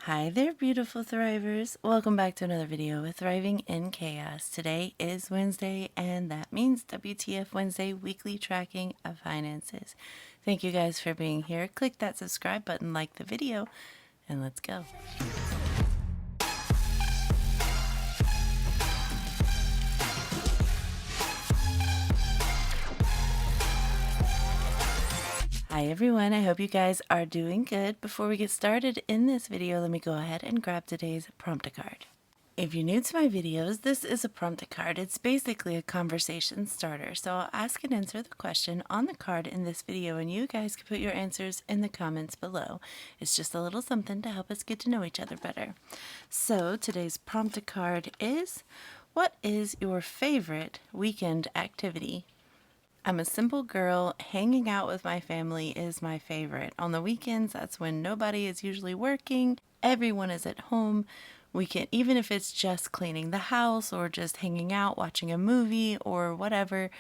Hi there, beautiful thrivers. Welcome back to another video with Thriving in Chaos. Today is Wednesday, and that means WTF Wednesday, weekly tracking of finances. Thank you guys for being here. Click that subscribe button, like the video, and let's go. Hi everyone, I hope you guys are doing good. Before we get started in this video, let me go ahead and grab today's prompt card. If you're new to my videos, this is a prompt card. It's basically a conversation starter. So I'll ask and answer the question on the card in this video, and you guys can put your answers in the comments below. It's just a little something to help us get to know each other better. So today's prompt card is, what is your favorite weekend activity? I'm a simple girl. Hanging out with my family is my favorite. On the weekends, that's when nobody is usually working. Everyone is at home. We can, even if it's just cleaning the house or just hanging out, watching a movie or whatever,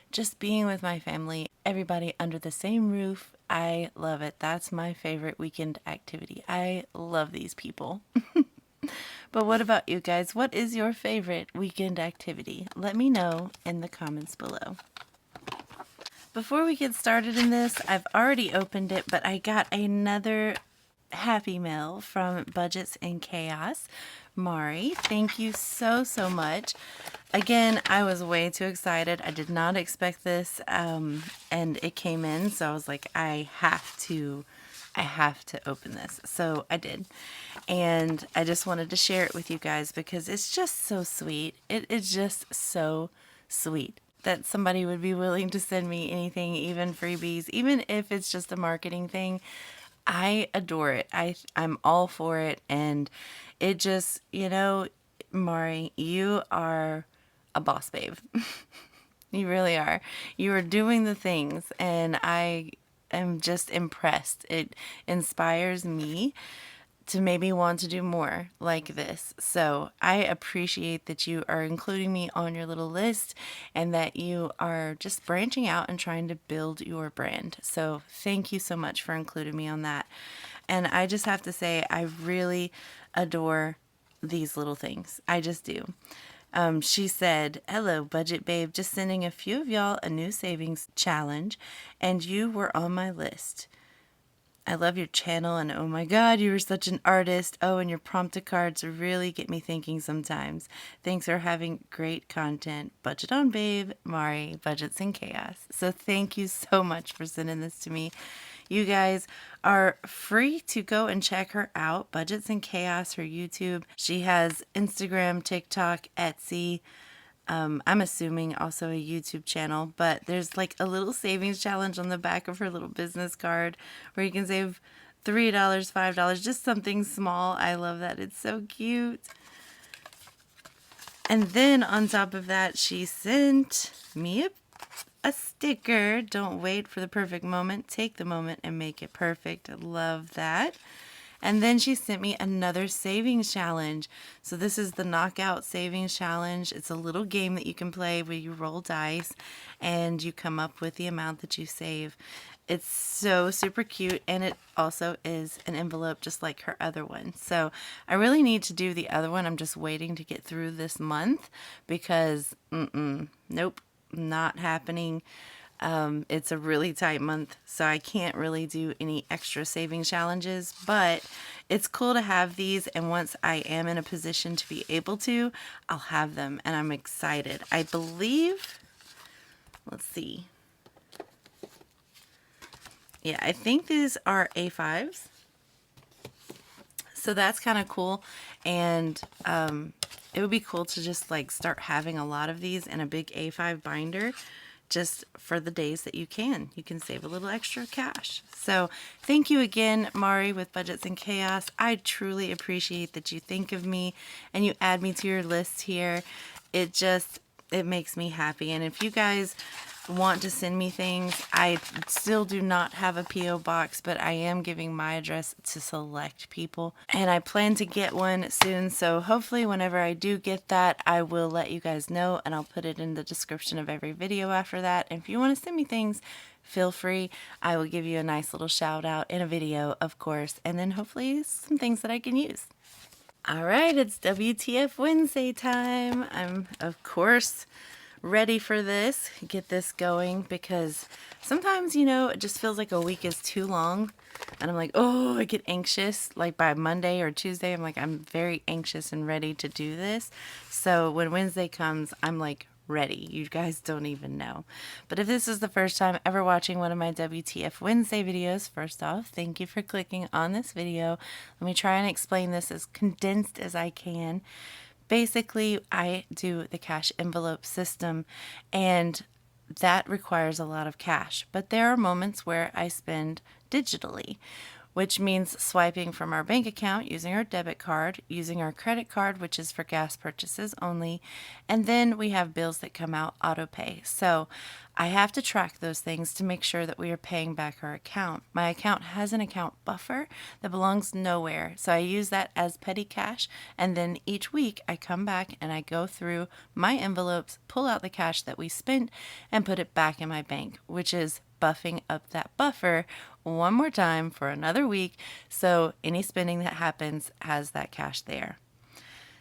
just being with my family, everybody under the same roof. I love it. That's my favorite weekend activity. I love these people. But what about you guys? What is your favorite weekend activity? Let me know in the comments below. Before we get started in this, I've already opened it, but I got another happy mail from Budgets in Chaos. Mari, thank you so much. Again, I was way too excited. I did not expect this, and it came in, so I was like, I have to open this. So I did. And I just wanted to share it with you guys because it's just so sweet. It is just so sweet that somebody would be willing to send me anything, even freebies, even if it's just a marketing thing. I adore it. I'm all for it. And it just, Mari, you are a boss babe. You really are. You are doing the things, and I am just impressed. It inspires me to maybe want to do more like this. So I appreciate that you are including me on your little list and that you are just branching out and trying to build your brand. So thank you so much for including me on that. And I just have to say, I really adore these little things. I just do. She said, "Hello, budget babe, just sending a few of y'all a new savings challenge, and you were on my list. I love your channel, and oh my god, you are such an artist. Oh, and your prompted cards really get me thinking sometimes. Thanks for having great content. Budget on babe, Mari, Budgets in Chaos." So thank you so much for sending this to me. You guys are free to go and check her out. Budgets in Chaos, her YouTube. She has Instagram, TikTok, Etsy. I'm assuming also a YouTube channel, but there's like a little savings challenge on the back of her little business card where you can save $3, $5, just something small. I love that. It's so cute. And then on top of that, she sent me a sticker. Don't wait for the perfect moment. Take the moment and make it perfect. I love that. And then she sent me another savings challenge. So this is the Knockout Savings Challenge. It's a little game that you can play where you roll dice and you come up with the amount that you save. It's so super cute, and it also is an envelope just like her other one. So I really need to do the other one. I'm just waiting to get through this month because nope, not happening. It's a really tight month, so I can't really do any extra savings challenges, but it's cool to have these, and once I am in a position to be able to, I'll have them, and I'm excited. I believe, let's see. Yeah, I think these are A5s. So that's kind of cool, and it would be cool to just like start having a lot of these in a big A5 binder, just for the days that you can. You can save a little extra cash. So thank you again, Mari with Budgets in Chaos. I truly appreciate that you think of me and you add me to your list here. It makes me happy. And if you guys want to send me things, I still do not have a P.O. box, but I am giving my address to select people. And I plan to get one soon, so hopefully whenever I do get that, I will let you guys know, and I'll put it in the description of every video after that. And if you want to send me things, feel free. I will give you a nice little shout out in a video, of course, and then hopefully some things that I can use. All right, it's WTF Wednesday time. I'm, of course, ready for this, get this going, because sometimes, it just feels like a week is too long, and I'm like, oh, I get anxious. Like by Monday or Tuesday, I'm like, I'm very anxious and ready to do this. So when Wednesday comes, I'm like, ready. You guys don't even know. But if this is the first time ever watching one of my WTF Wednesday videos, first off, thank you for clicking on this video. Let me try and explain this as condensed as I can. Basically, I do the cash envelope system, and that requires a lot of cash. But there are moments where I spend digitally, which means swiping from our bank account using our debit card, using our credit card, which is for gas purchases only, and then we have bills that come out auto pay. So I have to track those things to make sure that we are paying back our account. My account has an account buffer that belongs nowhere, so I use that as petty cash, and then each week I come back and I go through my envelopes, pull out the cash that we spent, and put it back in my bank, which is buffing up that buffer one more time for another week, so any spending that happens has that cash there.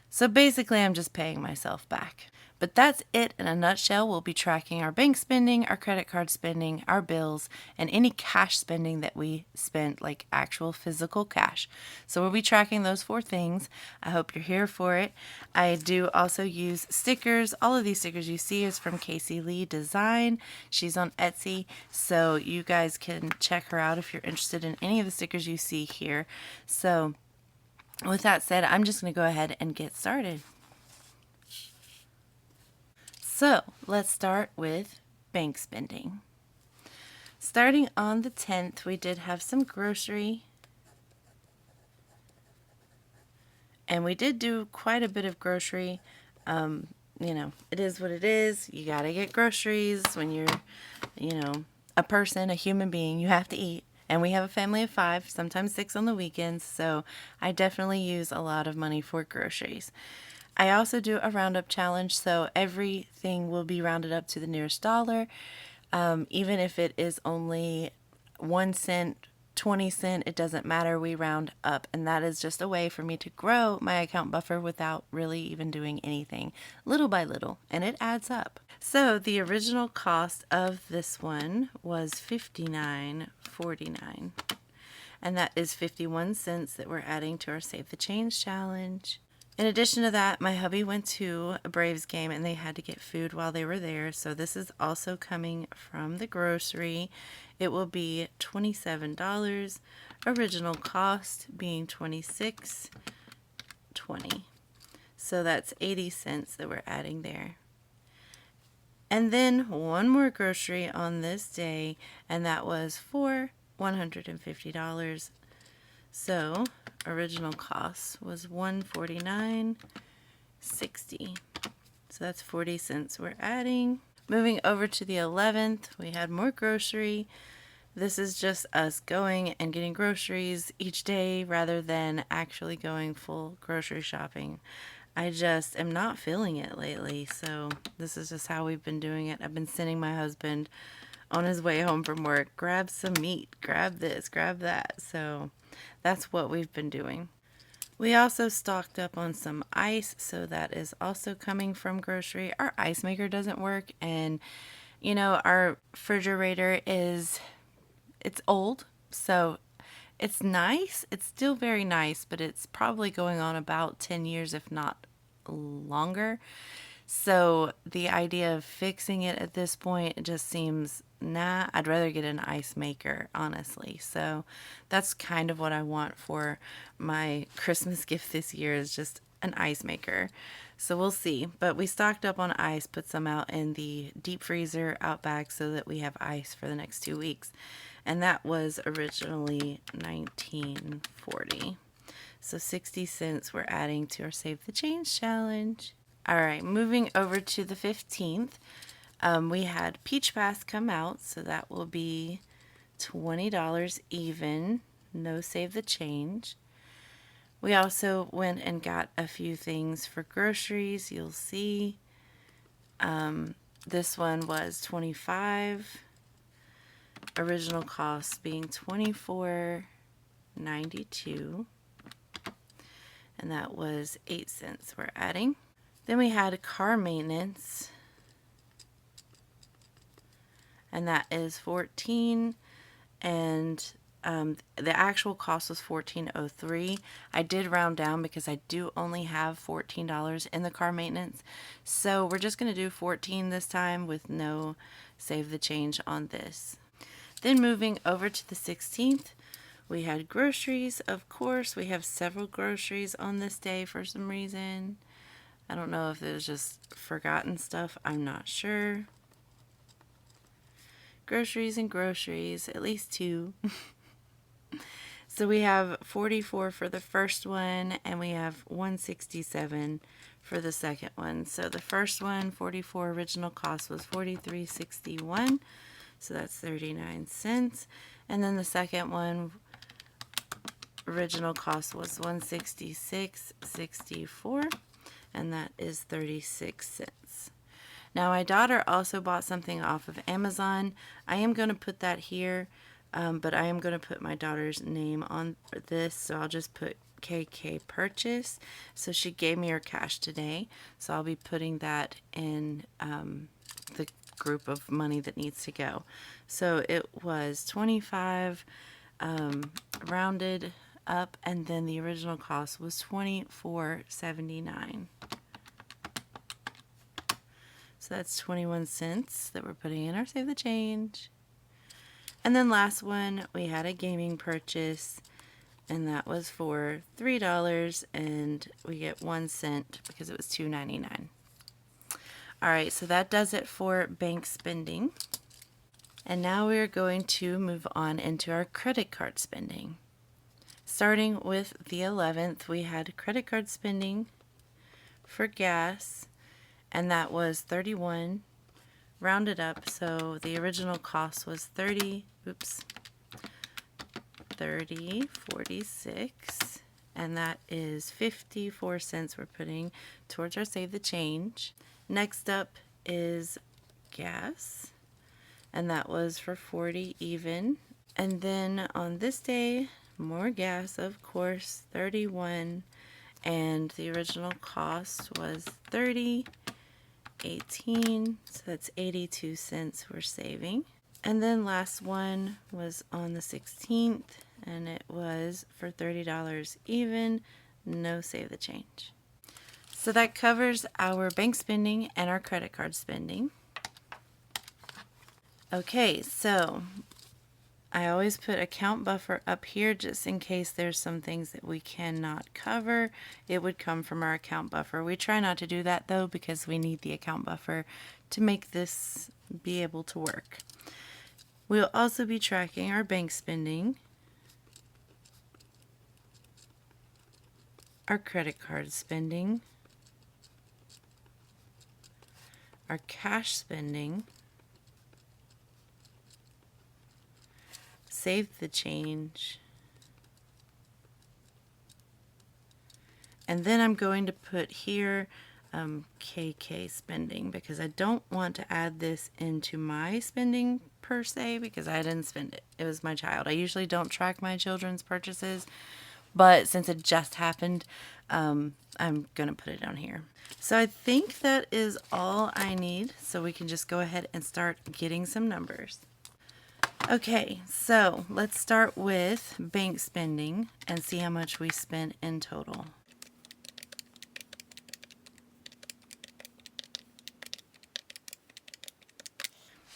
So basically, I'm just paying myself back. But that's it in a nutshell. We'll be tracking our bank spending, our credit card spending, our bills, and any cash spending that we spent, like actual physical cash. So we'll be tracking those 4 things. I hope you're here for it. I do also use stickers. All of these stickers you see is from Casey Lee Design. She's on Etsy, so you guys can check her out if you're interested in any of the stickers you see here. So with that said, I'm just going to go ahead and get started. So let's start with bank spending. Starting on the 10th, we did have some grocery. And we did do quite a bit of grocery. It is what it is. You got to get groceries when you're, a person, a human being. You have to eat. And we have a family of 5, sometimes 6 on the weekends. So I definitely use a lot of money for groceries. I also do a roundup challenge, so everything will be rounded up to the nearest dollar, even if it is only 1 cent, 20 cents, it doesn't matter, we round up, and that is just a way for me to grow my account buffer without really even doing anything, little by little, and it adds up. So the original cost of this one was $59.49, and that is 51 cents that we're adding to our Save the Change challenge. In addition to that, my hubby went to a Braves game and they had to get food while they were there. So this is also coming from the grocery. It will be $27. Original cost being $26.20. So that's 80 cents that we're adding there. And then one more grocery on this day, and that was for $150. So original cost was $149.60. So that's 40 cents we're adding. Moving over to the 11th, we had more grocery. This is just us going and getting groceries each day rather than actually going full grocery shopping. I just am not feeling it lately, so this is just how we've been doing it. I've been sending my husband on his way home from work, grab some meat, grab this, grab that. So that's what we've been doing. We also stocked up on some ice, so that is also coming from grocery. Our ice maker doesn't work, and our refrigerator it's old, so it's nice. It's still very nice, but it's probably going on about 10 years, if not longer. So the idea of fixing it at this point, it just seems, nah, I'd rather get an ice maker, honestly. So that's kind of what I want for my Christmas gift this year, is just an ice maker. So we'll see. But we stocked up on ice, put some out in the deep freezer out back so that we have ice for the next 2 weeks. And that was originally $19.40. So 60 cents we're adding to our Save the Change challenge. All right, moving over to the 15th. We had Peach Pass come out, so that will be $20 even. No save the change. We also went and got a few things for groceries. You'll see. This one was $25. Original cost being $24.92. And that was 8 cents we're adding. Then we had car maintenance. And that is 14, and the actual cost was $14.03. I did round down because I do only have $14 in the car maintenance, so we're just going to do 14 this time with no save the change on this. Then moving over to the 16th, we had groceries. Of course, we have several groceries on this day for some reason. I don't know if it was just forgotten stuff, I'm not sure. Groceries and groceries, at least 2. So we have 44 for the first one, and we have 167 for the second one. So the first one, 44, original cost was $43.61, so that's 39 cents. And then the second one, original cost was $166.64, and that is 36 cents. Now my daughter also bought something off of Amazon. I am going to put that here, but I am going to put my daughter's name on this, so I'll just put KK Purchase. So she gave me her cash today, so I'll be putting that in the group of money that needs to go. So it was 25 rounded up, and then the original cost was $24.79. So that's 21 cents that we're putting in our save the change. And then last one, we had a gaming purchase, and that was for $3, and we get 1 cent because it was $2.99. All right, so that does it for bank spending. And now we are going to move on into our credit card spending. Starting with the 11th, we had credit card spending for gas, and that was 31 rounded up, so the original cost was 30.46, and that is 54 cents we're putting towards our save the change. Next up is gas, and that was for 40 even. And then on this day, more gas, of course, 31, and the original cost was 30.18, so that's 82 cents we're saving. And then last one was on the 16th, and it was for $30 even, no save the change. So that covers our bank spending and our credit card spending. Okay, so I always put account buffer up here just in case there's some things that we cannot cover. It would come from our account buffer. We try not to do that though because we need the account buffer to make this be able to work. We'll also be tracking our bank spending, our credit card spending, our cash spending, save the change, and then I'm going to put here KK spending because I don't want to add this into my spending per se because I didn't spend it. It was my child. I usually don't track my children's purchases, but since it just happened, I'm going to put it down here. So I think that is all I need, so we can just go ahead and start getting some numbers. Okay, so let's start with bank spending and see how much we spent in total.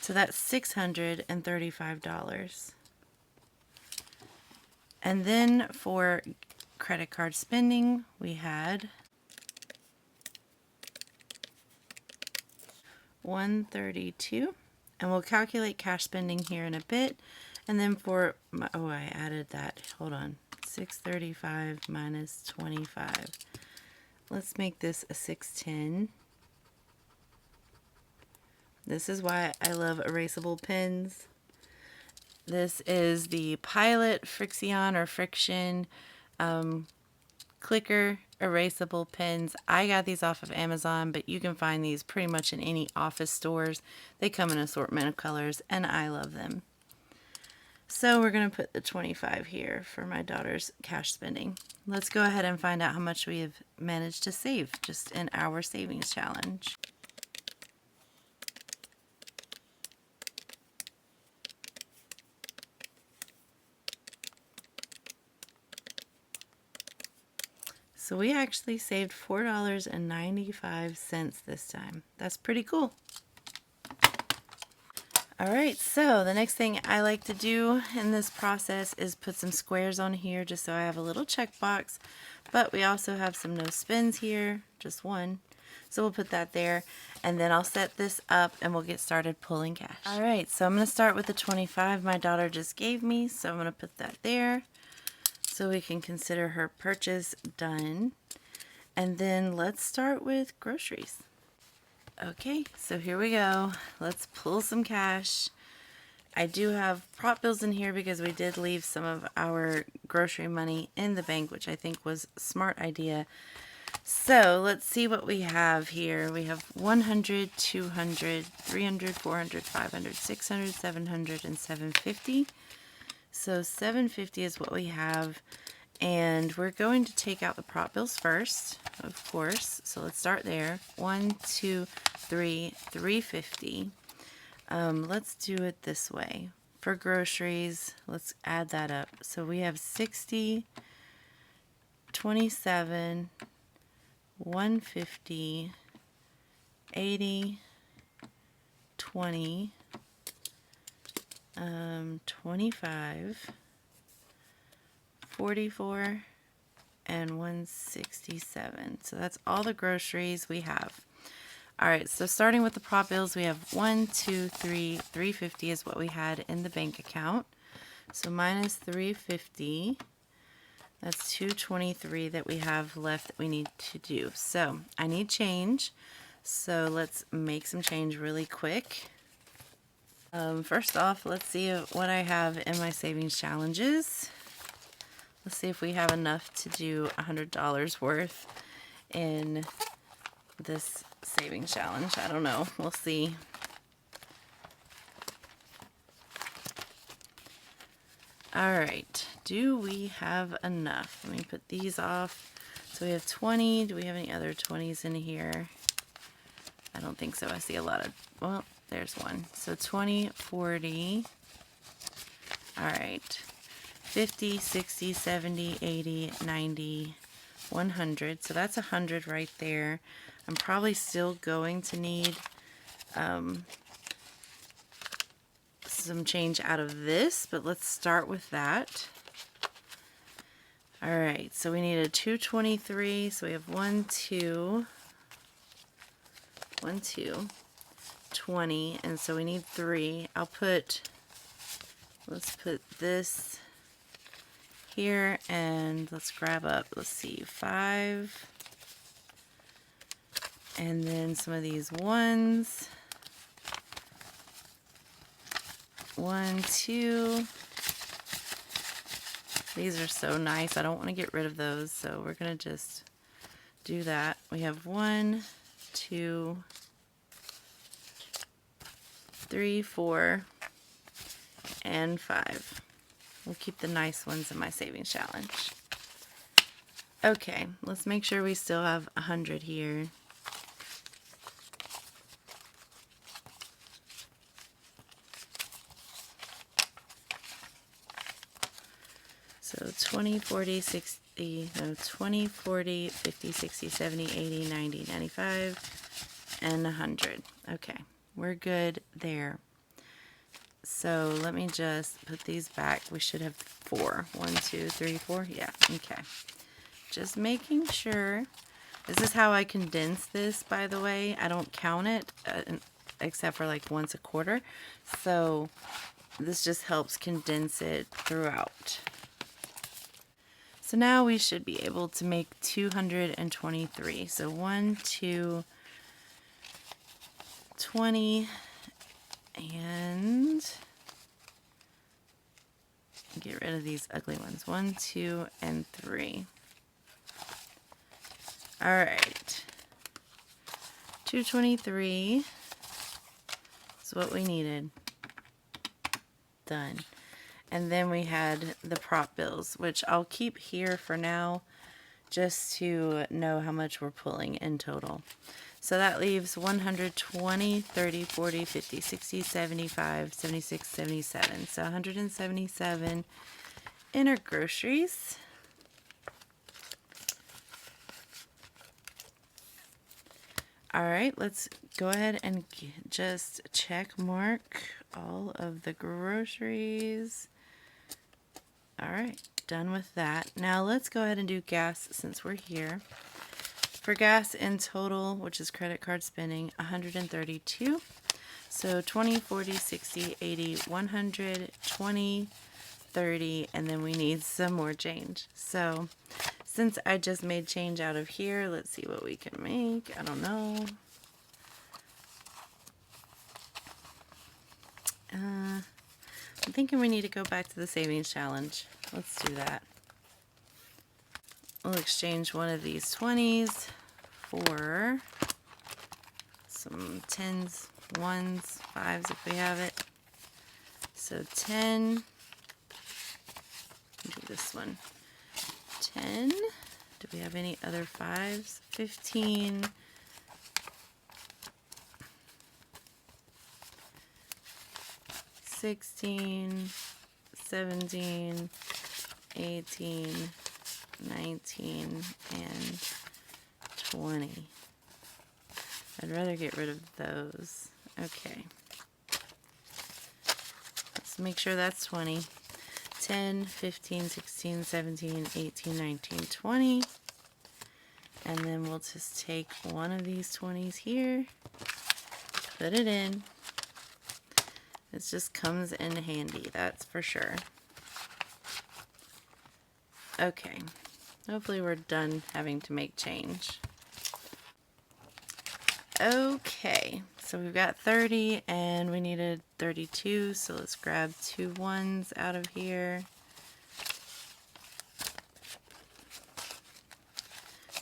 So that's $635. And then for credit card spending, we had $132. And we'll calculate cash spending here in a bit. And then for my, oh, I added that. Hold on. 635 minus 25. Let's make this a 610. This is why I love erasable pens. This is the Pilot Frixion or Friction clicker erasable pens. I got these off of Amazon, but you can find these pretty much in any office stores. They come in an assortment of colors, and I love them. So we're going to put the 25 here for my daughter's cash spending. Let's go ahead and find out how much we have managed to save just in our savings challenge. So we actually saved $4.95 this time. That's pretty cool. Alright, so the next thing I like to do in this process is put some squares on here just so I have a little checkbox. But we also have some no spins here, just one. So we'll put that there, and then I'll set this up and we'll get started pulling cash. Alright, so I'm going to start with the 25 my daughter just gave me, so I'm going to put that there so we can consider her purchase done. And then let's start with groceries. Okay, so here we go. Let's pull some cash. I do have prop bills in here because we did leave some of our grocery money in the bank, which I think was a smart idea. So let's see what we have here. We have 100, 200, 300, 400, 500, 600, 700, and 750. So 750 is what we have. And we're going to take out the prop bills first, of course. So let's start there. 1, 2, 3, 350. Let's do it this way. For groceries, let's add that up. So we have 60, 27, 150, 80, 20, 25, 44, and 167. So that's all the groceries we have. Alright, so starting with the prop bills, we have 1, 2, 3, 350 is what we had in the bank account. So minus 350, that's 223 that we have left that we need to do. So I need change, so let's make some change really quick. First off, let's see what I have in my savings challenges. Let's see if we have enough to do $100 worth in this savings challenge. I don't know. We'll see. Alright. Do we have enough? Let me put these off. So we have 20. Do we have any other 20s in here? I don't think so. I see a lot of... Well, there's one. So 20, 40. Alright. 50, 60, 70, 80, 90, 100. So that's 100 right there. I'm probably still going to need some change out of this, but let's start with that. Alright, so we need a 223. So we have 1, 2, 1, 2, 20, and so we need 3. Let's put this here, and let's grab up, let's see, 5, and then some of these ones. 1, 2. These are so nice. I don't want to get rid of those, so we're going to just do that. We have 1, 2, 3, 4, and 5. We'll keep the nice ones in my savings challenge. Okay, let's make sure we still have 100 here. So 20, 40, 60, no, 20, 40, 50, 60, 70, 80, 90, 95, and 100. Okay, we're good there. So let me just put these back. We should have 4. 1, 2, 3, 4. Yeah, okay. Just making sure. This is how I condense this, by the way. I don't count it except for like once a quarter. So this just helps condense it throughout. So now we should be able to make 223. So 1, 2, 20, And get rid of these ugly ones. 1, 2, and 3. All right. 223 is what we needed. Done. And then we had the prop bills, which I'll keep here for now just to know how much we're pulling in total. So that leaves 120, 30, 40, 50, 60, 75, 76, 77. So 177 in our groceries. All right, let's go ahead and just check mark all of the groceries. All right, done with that. Now let's go ahead and do gas since we're here. For gas in total, which is credit card spending, 132. So 20, 40, 60, 80, 100, 20, 30, and then we need some more change. So since I just made change out of here, let's see what we can make. I don't know. I'm thinking we need to go back to the savings challenge. Let's do that. We'll exchange one of these 20s for some 10s, 1s, 5s if we have it. So 10, do this one. 10, do we have any other 5s? 15, 16, 17, 18, 19, and 20. I'd rather get rid of those. Okay. Let's make sure that's 20. 10, 15, 16, 17, 18, 19, 20. And then we'll just take one of these 20s here, put it in. It just comes in handy, that's for sure. Okay, hopefully we're done having to make change. Okay, so we've got 30 and we needed 32, so let's grab 2 1s out of here.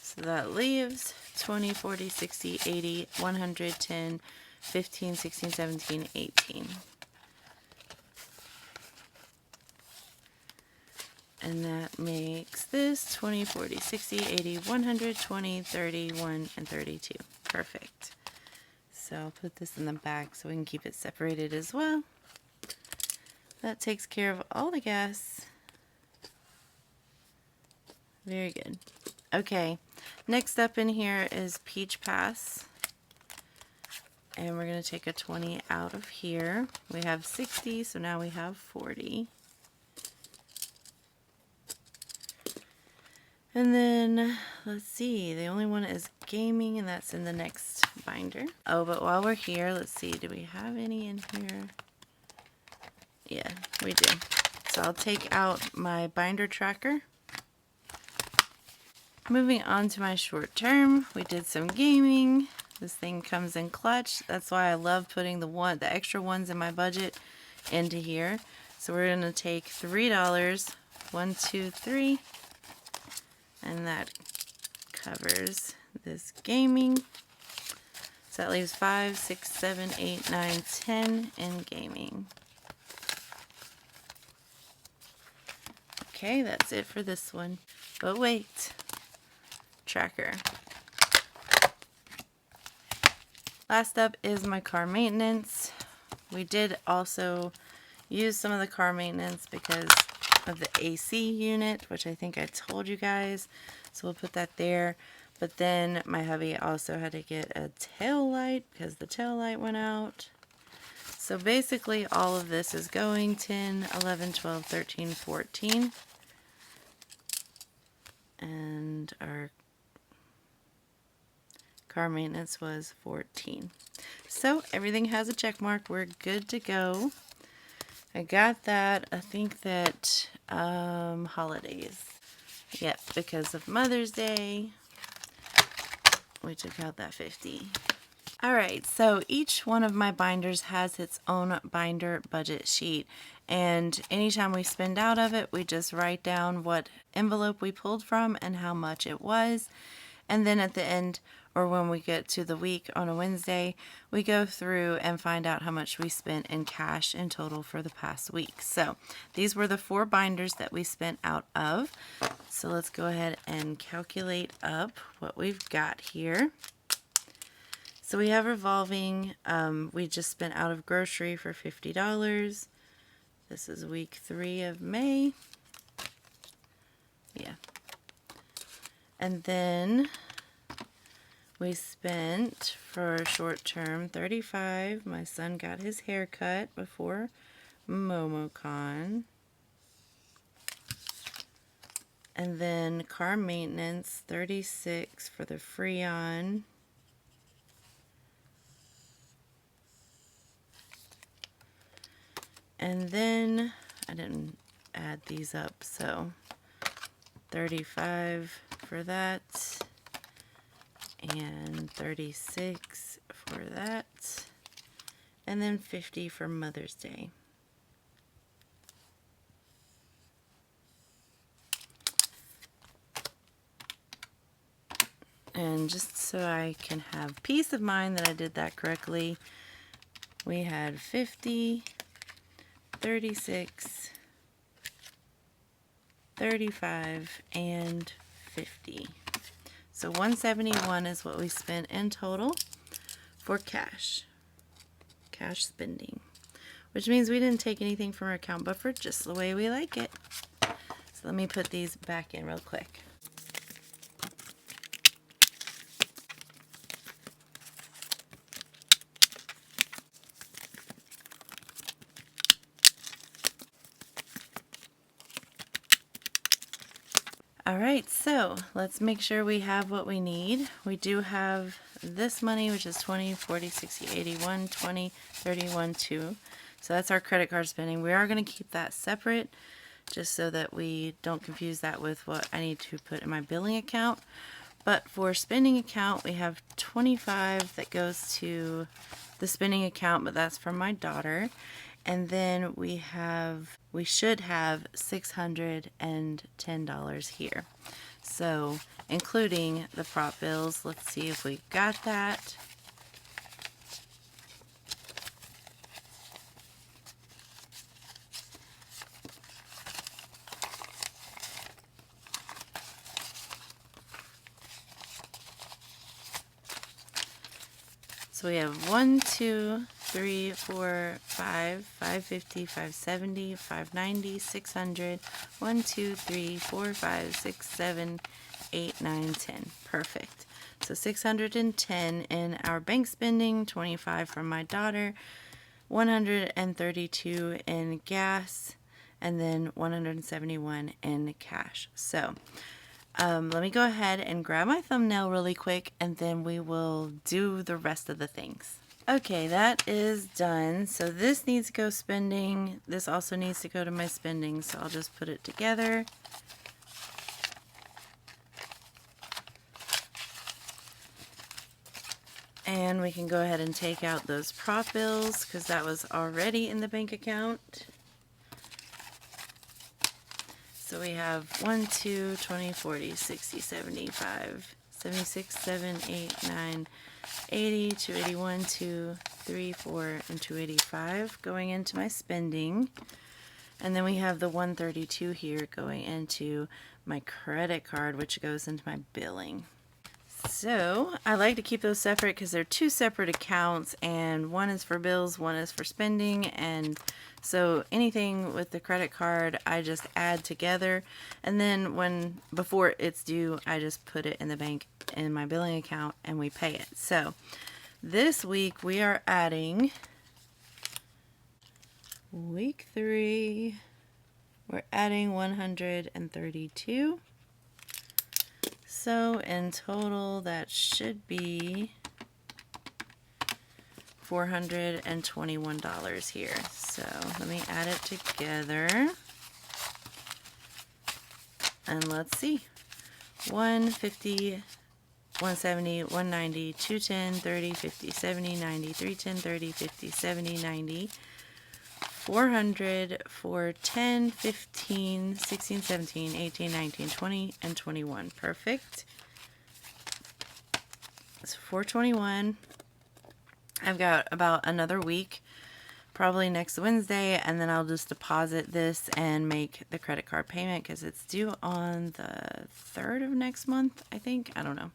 So that leaves 20, 40, 60, 80, 110, 15, 16, 17, 18. And that makes this 20, 40, 60, 80, 100, 20, 31, and 32. Perfect. So I'll put this in the back so we can keep it separated as well. That takes care of all the gas. Very good. Okay, next up in here is Peach Pass. And we're going to take a 20 out of here. We have 60, so now we have 40. And then, let's see, the only one is gaming, and that's in the next binder. Oh, but while we're here, let's see, do we have any in here? Yeah, we do. So I'll take out my binder tracker. Moving on to my short term, we did some gaming. This thing comes in clutch. That's why I love putting the extra ones in my budget into here. So we're going to take $3, 1, 2, 3. And that covers this gaming. So that leaves 5, 6, 7, 8, 9, 10 in gaming. Okay, that's it for this one. But wait, tracker. Last up is my car maintenance. We did also use some of the car maintenance because of the AC unit, which I think I told you guys, so we'll put that there. But then my hubby also had to get a tail light because the tail light went out. So basically all of this is going 10, 11, 12, 13, 14. And our car maintenance was 14. So everything has a check mark. We're good to go. I got that. I think that holidays. Yep, because of Mother's Day, we took out that 50. Alright, so each one of my binders has its own binder budget sheet, and anytime we spend out of it, we just write down what envelope we pulled from and how much it was, and then at the end, or when we get to the week on a Wednesday, we go through and find out how much we spent in cash in total for the past week. So these were the 4 binders that we spent out of. So let's go ahead and calculate up what we've got here. So we have revolving, we just spent out of grocery for $50. This is week 3 of May. Yeah. And then we spent for short term $35. My son got his hair cut before MomoCon. And then car maintenance, $36 for the Freon. And then I didn't add these up, so $35 for that, and $36 for that, and then $50 for Mother's Day. And just so I can have peace of mind that I did that correctly, we had 50, 36, 35, and 50. So $171 is what we spent in total for cash spending, which means we didn't take anything from our account buffer, just the way we like it. So let me put these back in real quick. Alright, so let's make sure we have what we need. We do have this money, which is 20, 40, 60, 80, 120, 31, 2. So that's our credit card spending. We are going to keep that separate just so that we don't confuse that with what I need to put in my billing account. But for spending account, we have 25 that goes to the spending account, but that's from my daughter. And then we should have $610 here. So including the prop bills, let's see if we got that. So we have 1, 2, 3, 4, 5, 550, 570, 590, 600, 1, 2, 3, 4, 5, 6, 7, 8, 9, 10. Perfect. So 610 in our bank spending, 25 from my daughter, 132 in gas, and then 171 in cash. So let me go ahead and grab my thumbnail really quick, and then we will do the rest of the things. Okay, that is done. So this needs to go spending. This also needs to go to my spending, so I'll just put it together. And we can go ahead and take out those prop bills because that was already in the bank account. So we have 1, 2, 20, 40, 60, 75, 76, 7, 8, 9, 80, 281, 2, 3, 4, and 285 going into my spending. And then we have the 132 here going into my credit card, which goes into my billing. So I like to keep those separate because they're 2 separate accounts, and one is for bills, one is for spending, and so anything with the credit card I just add together, and then before it's due I just put it in the bank in my billing account and we pay it. So this week we are adding week 3, we're adding 132. So in total that should be $421 here. So let me add it together. And let's see. 150 170, 190, 210, 30, 50, 70, 90, 310, 30, 50, 70, 90, 400, 410, 15, 16, 17, 18, 19, 20, and 21. Perfect. So 421. I've got about another week, probably next Wednesday, and then I'll just deposit this and make the credit card payment because it's due on the 3rd of next month, I think. I don't know.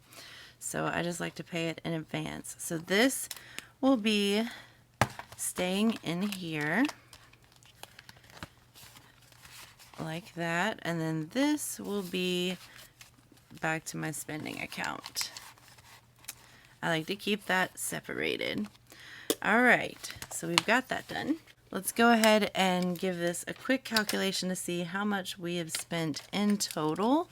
So I just like to pay it in advance. So this will be staying in here like that, and then this will be back to my spending account. I like to keep that separated. All right, so we've got that done. Let's go ahead and give this a quick calculation to see how much we have spent in total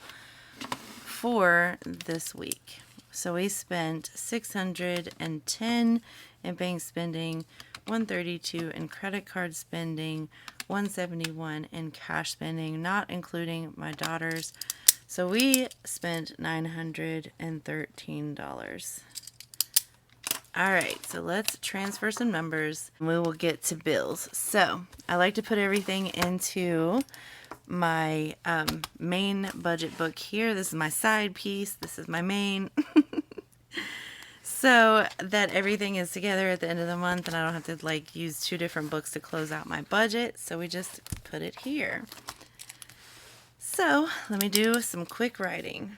for this week. So we spent $610 in bank spending, $132 in credit card spending, $171 in cash spending, not including my daughter's. So we spent $913. All right, so let's transfer some numbers and we will get to bills. So I like to put everything into my main budget book here. This is my side piece. This is my main. So that everything is together at the end of the month and I don't have to like use two different books to close out my budget. So we just put it here. So let me do some quick writing.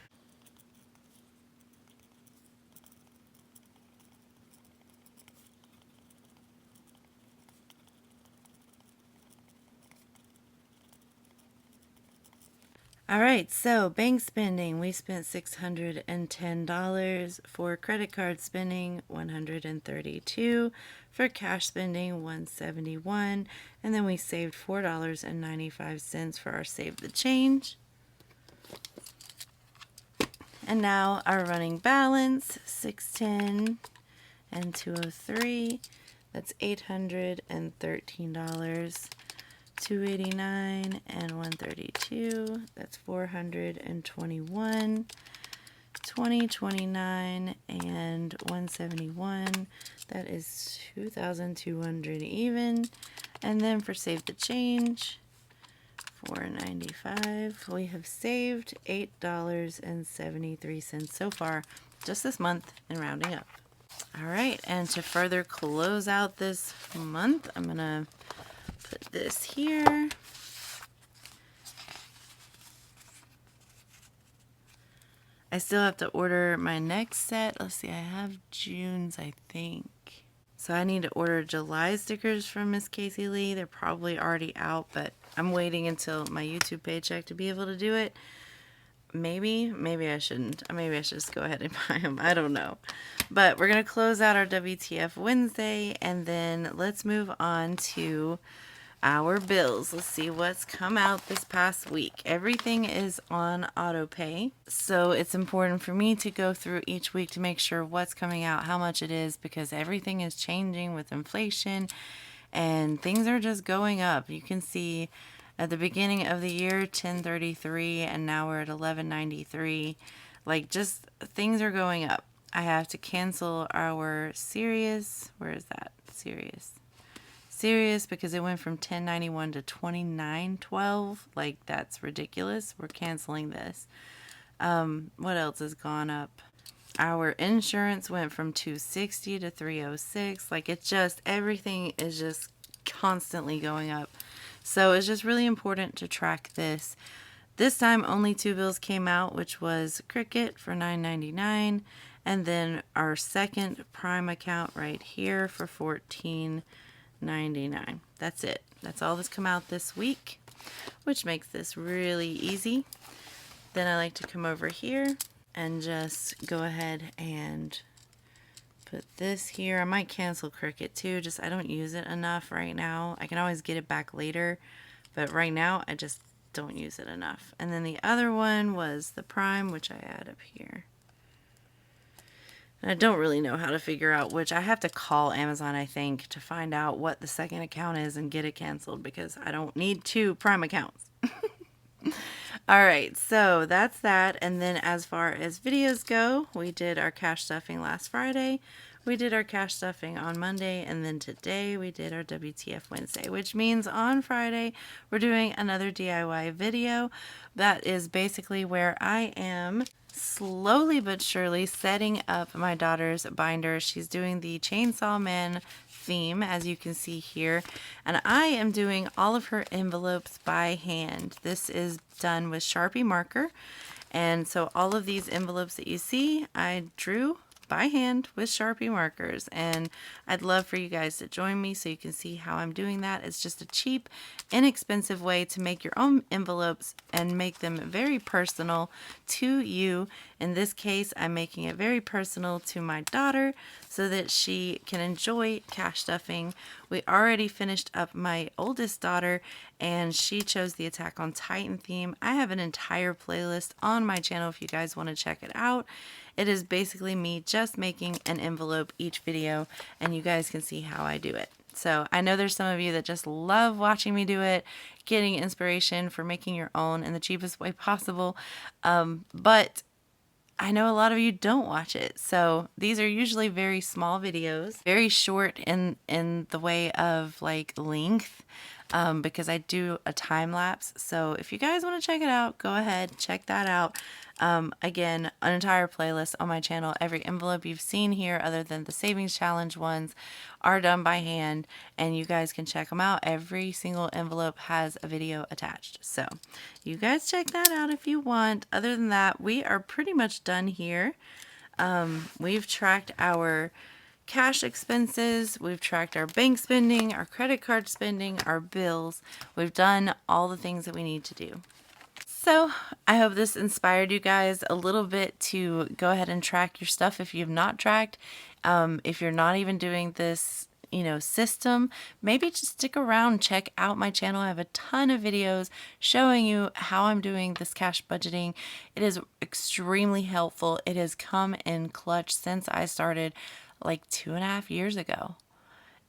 All right, so bank spending, we spent $610. For credit card spending, $132. For cash spending, $171. And then we saved $4.95 for our Save the Change. And now our running balance, $610 and $203. That's $813. $289 and $132. That's $421. $20.29 and $171. That is $2,200 even. And then for Save the Change, $495. We have saved $8.73 so far, just this month, and rounding up. All right, and to further close out this month, I'm gonna put this here. I still have to order my next set. Let's see, I have June's, I think. So I need to order July stickers from Miss Casey Lee. They're probably already out, but I'm waiting until my YouTube paycheck to be able to do it. Maybe I shouldn't. Maybe I should just go ahead and buy them. I don't know. But we're going to close out our WTF Wednesday, and then let's move on to our bills. Let's see what's come out this past week. Everything is on auto pay, so it's important for me to go through each week to make sure what's coming out, how much it is, because everything is changing with inflation and things are just going up. You can see at the beginning of the year, $10.33, and now we're at $11.93. Like, just things are going up. I have to cancel our Sirius. Where is that? Sirius, because it went from $10.91 to $29.12. Like, that's ridiculous. We're canceling this. What else has gone up? Our insurance went from $260 to $306. Like, it's just, everything is just constantly going up. So it's just really important to track this. This time only two bills came out, which was Cricket for $9.99, and then our second Prime account right here for $14.99. That's it. That's all that's come out this week, which makes this really easy. Then I like to come over here and just go ahead and put this here. I might cancel Cricket too, just I don't use it enough right now. I can always get it back later, but right now I just don't use it enough. And then the other one was the Prime, which I add up here. And I don't really know how to figure out which. I have to call Amazon, I think, to find out what the second account is and get it canceled, because I don't need two Prime accounts. All right, so that's that. And then as far as videos go, we did our cash stuffing last Friday. We did our cash stuffing on Monday, and then today we did our WTF Wednesday, which means on Friday we're doing another DIY video. That is basically where I am slowly but surely setting up my daughter's binder. She's doing the Chainsaw Man theme, as you can see here, and I am doing all of her envelopes by hand. This is done with Sharpie marker, and so all of these envelopes that you see I drew by hand with Sharpie markers, and I'd love for you guys to join me so you can see how I'm doing that. It's just a cheap, inexpensive way to make your own envelopes and make them very personal to you. In this case, I'm making it very personal to my daughter so that she can enjoy cash stuffing. We already finished up my oldest daughter, and she chose the Attack on Titan theme. I have an entire playlist on my channel if you guys want to check it out. It is basically me just making an envelope each video, and you guys can see how I do it. So I know there's some of you that just love watching me do it, getting inspiration for making your own in the cheapest way possible. But I know a lot of you don't watch it. So these are usually very small videos, very short in the way of like length, because I do a time lapse. So if you guys want to check it out, go ahead, check that out. Again, an entire playlist on my channel. Every envelope you've seen here, other than the Savings Challenge ones, are done by hand, and you guys can check them out. Every single envelope has a video attached. So you guys check that out if you want. Other than that, we are pretty much done here. We've tracked our cash expenses, we've tracked our bank spending, our credit card spending, our bills. We've done all the things that we need to do. So I hope this inspired you guys a little bit to go ahead and track your stuff if you've not tracked. If you're not even doing this, system, maybe just stick around, check out my channel. I have a ton of videos showing you how I'm doing this cash budgeting. It is extremely helpful. It has come in clutch since I started like 2.5 years ago.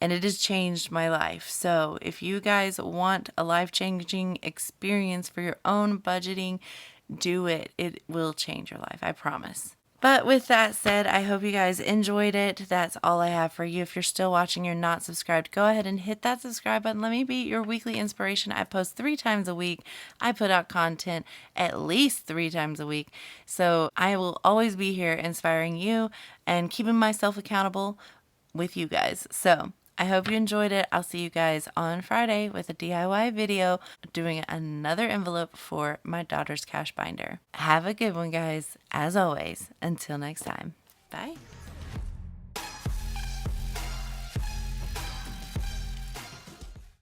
And it has changed my life. So if you guys want a life-changing experience for your own budgeting, do it. It will change your life, I promise. But with that said, I hope you guys enjoyed it. That's all I have for you. If you're still watching, you're not subscribed, go ahead and hit that subscribe button. Let me be your weekly inspiration. I post 3 times a week. I put out content at least 3 times a week. So I will always be here inspiring you and keeping myself accountable with you guys. So I hope you enjoyed it. I'll see you guys on Friday with a DIY video doing another envelope for my daughter's cash binder. Have a good one, guys. As always, until next time. Bye.